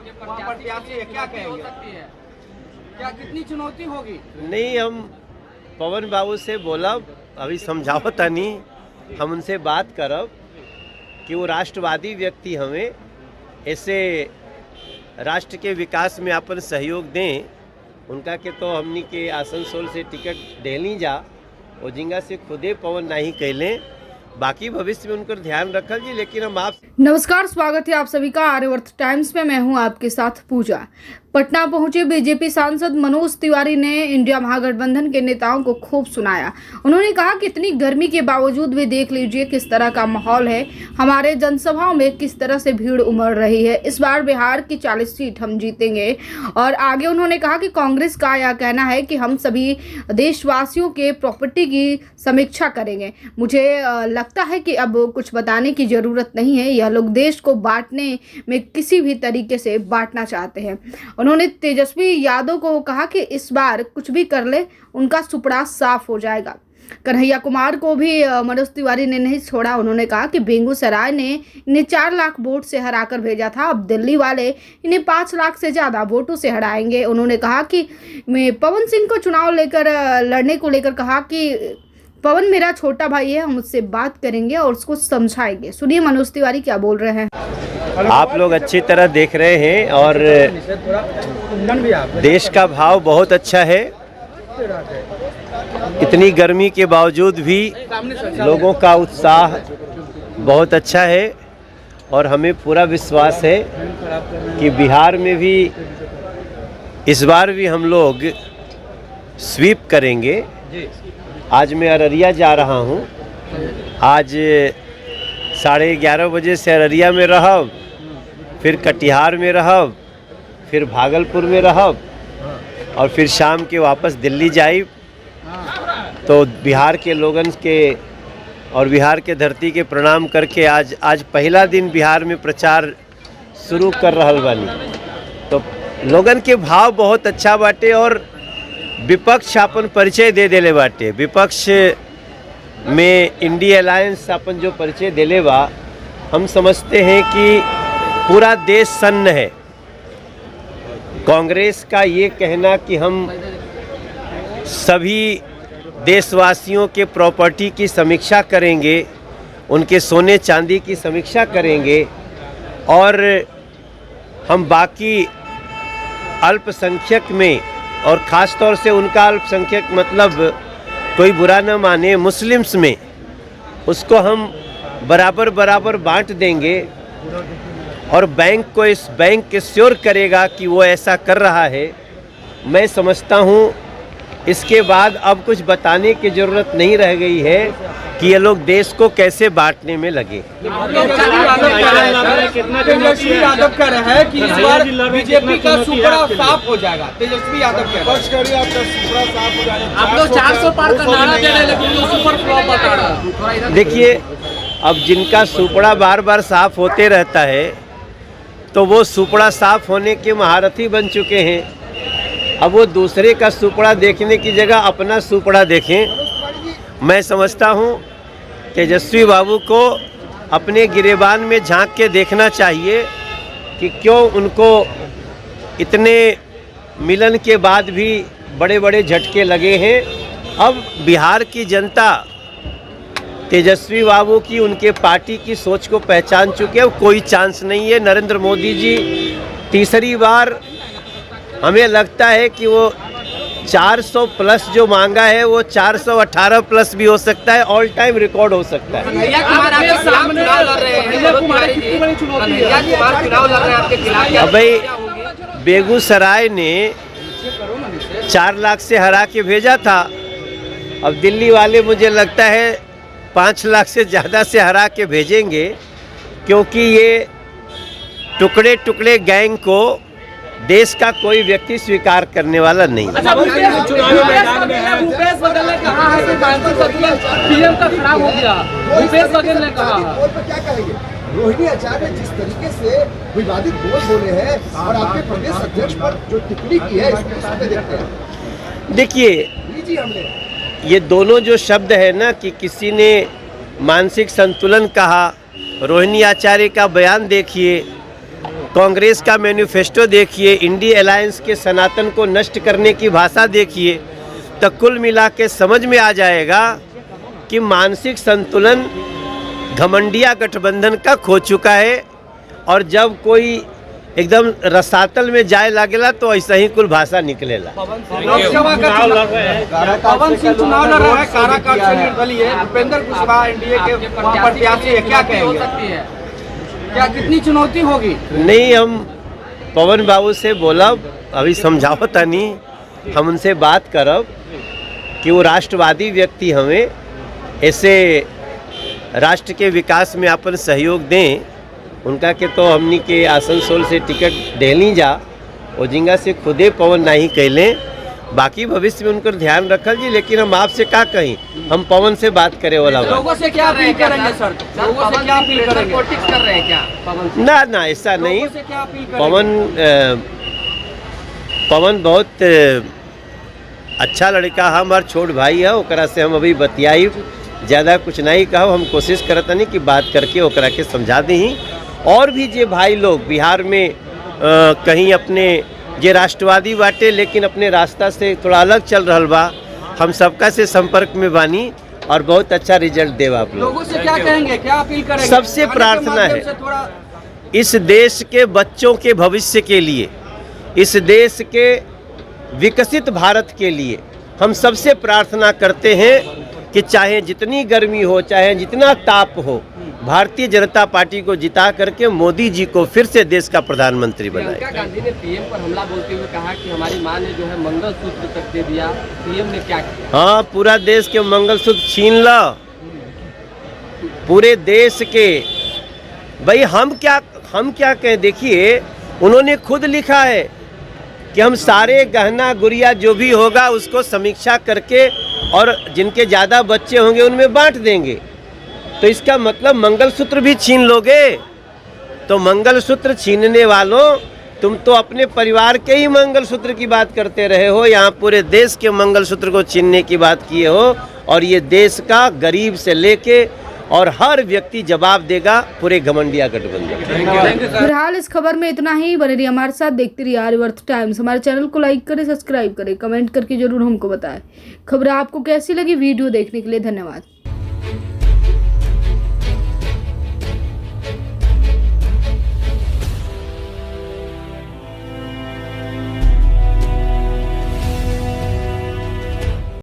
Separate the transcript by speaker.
Speaker 1: प्रत्याशी है, क्या कहेंगे? क्या कितनी चुनौती होगी?
Speaker 2: नहीं, हम पवन बाबू से बोला अभी समझावता नहीं, हम उनसे बात करब कि वो राष्ट्रवादी व्यक्ति हमें ऐसे राष्ट्र के विकास में अपन सहयोग दें। उनका के तो हमनी के आसनसोल से टिकट डेली जा और जिंगा से खुदे पवन नहीं कैलें, बाकी भविष्य में उनका ध्यान रखल जी। लेकिन हम आप
Speaker 3: नमस्कार, स्वागत है आप सभी का आर्यवर्त टाइम्स में। मैं हूं आपके साथ पूजा। पटना पहुंचे बीजेपी सांसद मनोज तिवारी ने इंडिया महागठबंधन के नेताओं को खूब सुनाया। उन्होंने कहा कि इतनी गर्मी के बावजूद भी देख लीजिए किस तरह का माहौल है, हमारे जनसभाओं में किस तरह से भीड़ उमड़ रही है। इस बार बिहार की 40 सीट हम जीतेंगे। और आगे उन्होंने कहा कि कांग्रेस का यह कहना है कि हम सभी देशवासियों के प्रॉपर्टी की समीक्षा करेंगे। मुझे लगता है कि अब कुछ बताने की जरूरत नहीं है, यह लोग देश को बांटने में किसी भी तरीके से बांटना चाहते हैं। उन्होंने तेजस्वी यादव को कहा कि इस बार कुछ भी कर ले उनका सुपड़ा साफ हो जाएगा। कन्हैया कुमार को भी मनोज तिवारी ने नहीं छोड़ा। उन्होंने कहा कि बेगूसराय ने इन्हें 4 लाख वोट से हराकर भेजा था, अब दिल्ली वाले इन्हें 5 लाख से ज़्यादा वोटों से हराएंगे। उन्होंने कहा कि मैं पवन सिंह को चुनाव लड़ने को लेकर कहा कि पवन मेरा छोटा भाई है, हम उससे बात करेंगे और उसको समझाएंगे। सुनिए मनोज तिवारी क्या बोल रहे हैं।
Speaker 2: आप लोग अच्छी तरह देख रहे हैं और देश का भाव बहुत अच्छा है। इतनी गर्मी के बावजूद भी लोगों का उत्साह बहुत अच्छा है और हमें पूरा विश्वास है कि बिहार में भी इस बार भी हम लोग स्वीप करेंगे। आज मैं अररिया जा रहा हूँ। आज 11:30 बजे से अररिया में रहब, फिर कटिहार में रहब, फिर भागलपुर में रहब और फिर शाम के वापस दिल्ली जाइब। तो बिहार के लोगन के और बिहार के धरती के प्रणाम करके आज पहला दिन बिहार में प्रचार शुरू कर रहल बानी। तो लोगन के भाव बहुत अच्छा बाटे और विपक्ष अपन परिचय दे देले बाटे। विपक्ष में इंडिया अलायंस अपन जो परिचय देले बा, हम समझते हैं कि पूरा देश सन्न है। कांग्रेस का ये कहना कि हम सभी देशवासियों के प्रॉपर्टी की समीक्षा करेंगे, उनके सोने चांदी की समीक्षा करेंगे और हम बाकी अल्पसंख्यक में और ख़ास तौर से उनका अल्पसंख्यक मतलब कोई बुरा न माने, मुस्लिम्स में उसको हम बराबर बांट देंगे और बैंक को इस बैंक के श्योर करेगा कि वो ऐसा कर रहा है। मैं समझता हूँ इसके बाद अब कुछ बताने की ज़रूरत नहीं रह गई है कि ये लोग देश को कैसे बांटने में लगे।
Speaker 1: तेजस्वी यादव कह रहे हैं कि इस बार बीजेपी का सुपड़ा साफ हो जाएगा। तेजस्वी यादव कह रहे हैं
Speaker 4: आप लोग 400 पार का नारा दे रहे हैं लेकिन वो सुपर फ्लॉप बता रहा है।
Speaker 2: देखिए, अब जिनका सुपड़ा बार बार साफ होते रहता है तो वो सुपड़ा साफ होने के महारथी बन चुके हैं। अब वो दूसरे का सुपड़ा देखने की जगह अपना सुपड़ा देखें। मैं समझता हूँ तेजस्वी बाबू को अपने गिरेबान में झांक के देखना चाहिए कि क्यों उनको इतने मिलन के बाद भी बड़े बड़े झटके लगे हैं। अब बिहार की जनता तेजस्वी बाबू की, उनके पार्टी की सोच को पहचान चुके हैं। कोई चांस नहीं है। नरेंद्र मोदी जी तीसरी बार, हमें लगता है कि वो 400 प्लस जो मांगा है वो 418 प्लस भी हो सकता है, ऑल टाइम रिकॉर्ड हो सकता है। अब भाई बेगूसराय ने 4 लाख से हरा के भेजा था, अब दिल्ली वाले मुझे लगता है 5 लाख से ज़्यादा से हरा के भेजेंगे, क्योंकि ये टुकड़े टुकड़े गैंग को देश का कोई व्यक्ति स्वीकार करने वाला नहीं।
Speaker 4: अच्छा, चुनावी मैदान में है। भूपेश बघेल ने कहा है कि बैंकिंग संतुलन पीएम का खराब हो गया। भूपेश बघेल ने कहा है।
Speaker 5: क्या कहेंगे? रोहिणी आचार्य जिस तरीके से विवादित बोल बोले हैं और आपके प्रदेश अध्यक्ष पर जो टिप्पणी की है, इसको सामने देखते हैं।
Speaker 2: देखिए, ये दोनों जो शब्द है ना कि किसी ने मानसिक संतुलन कहा, रोहिणी आचार्य का बयान देखिए, कांग्रेस का मैनिफेस्टो देखिए, इंडिया अलायंस के सनातन को नष्ट करने की भाषा देखिए, तो कुल मिला के समझ में आ जाएगा कि मानसिक संतुलन घमंडिया गठबंधन का खो चुका है। और जब कोई एकदम रसातल में जाए लागेला तो ऐसा ही कुल भाषा निकलेला।
Speaker 1: लोकसभा का पवन सिंह चुनाव लड़ रहा है, काराकाट से निर्दलीय है। भूपेंद्र कुशवाहा एनडीए के प्रत्याशी है, क्या कहेंगे? क्या कितनी चुनौती होगी?
Speaker 2: नहीं, हम पवन बाबू से बोलब, अभी समझाओ तनी, हम उनसे बात करब कि वो राष्ट्रवादी व्यक्ति हमें ऐसे राष्ट्र के विकास में अपन सहयोग दें। उनका के तो हमनी के आसनसोल से टिकट डेली जा ओजिंगा से खुदे पवन नहीं कैलें, बाकी भविष्य में उनकर ध्यान रखल जी। लेकिन हम आपसे क्या कहीं, हम पवन से बात करे वाला
Speaker 1: लोगों से क्या अपील करेंगे सर? लोगों से क्या अपील करेंगे? पॉलिटिक्स कर रहे हैं क्या पवन?
Speaker 2: ना ऐसा नहीं।
Speaker 1: लोगों से क्या अपील करेंगे?
Speaker 2: पवन बहुत अच्छा लड़का, हमार छोट भाई है, ओकरा से हम अभी बतियाई, ज़्यादा कुछ नहीं कहो। हम कोशिश करते नहीं कि बात करके ओकरा के समझा दी। और भी जे भाई लोग बिहार में कहीं अपने जे राष्ट्रवादी बाटे लेकिन अपने रास्ता से थोड़ा अलग चल रहा बा, हम सबका से संपर्क में बानी और बहुत अच्छा रिजल्ट देवा आप
Speaker 1: लोगों से क्या कहेंगे, क्या अपील करेंगे?
Speaker 2: सबसे प्रार्थना है इस देश के बच्चों के भविष्य के लिए, इस देश के विकसित भारत के लिए हम सबसे प्रार्थना करते हैं कि चाहे जितनी गर्मी हो, चाहे जितना ताप हो, भारतीय जनता पार्टी को जिता करके मोदी जी को फिर से देश का प्रधानमंत्री बनाए।
Speaker 4: प्रियंका गांधी ने पीएम पर हमला बोलते हुए कहा कि हमारी मां ने जो है मंगलसूत्र तक दे दिया, पीएम ने क्या किया?
Speaker 2: हाँ, पूरा देश के मंगलसूत्र छीन ला, पूरे देश के। भाई हम क्या कहें? देखिए, उन्होंने खुद लिखा है कि हम सारे गहना गुड़िया जो भी होगा उसको समीक्षा करके और जिनके ज़्यादा बच्चे होंगे उनमें बांट देंगे। तो इसका मतलब मंगलसूत्र भी छीन लोगे? तो मंगलसूत्र छीनने वालों, तुम तो अपने परिवार के ही मंगलसूत्र की बात करते रहे हो, यहाँ पूरे देश के मंगलसूत्र को छीनने की बात किए हो। और ये देश का गरीब से लेके और हर व्यक्ति जवाब देगा पूरे घमंडिया गठबंधन।
Speaker 3: फिलहाल इस खबर में इतना ही। बने रहिए हमारे साथ, देखते रहिए आर्यवर्त टाइम्स। हमारे चैनल को लाइक करें, सब्सक्राइब करें, कमेंट करके जरूर हमको बताएं। खबर आपको कैसी लगी? वीडियो देखने के लिए धन्यवाद।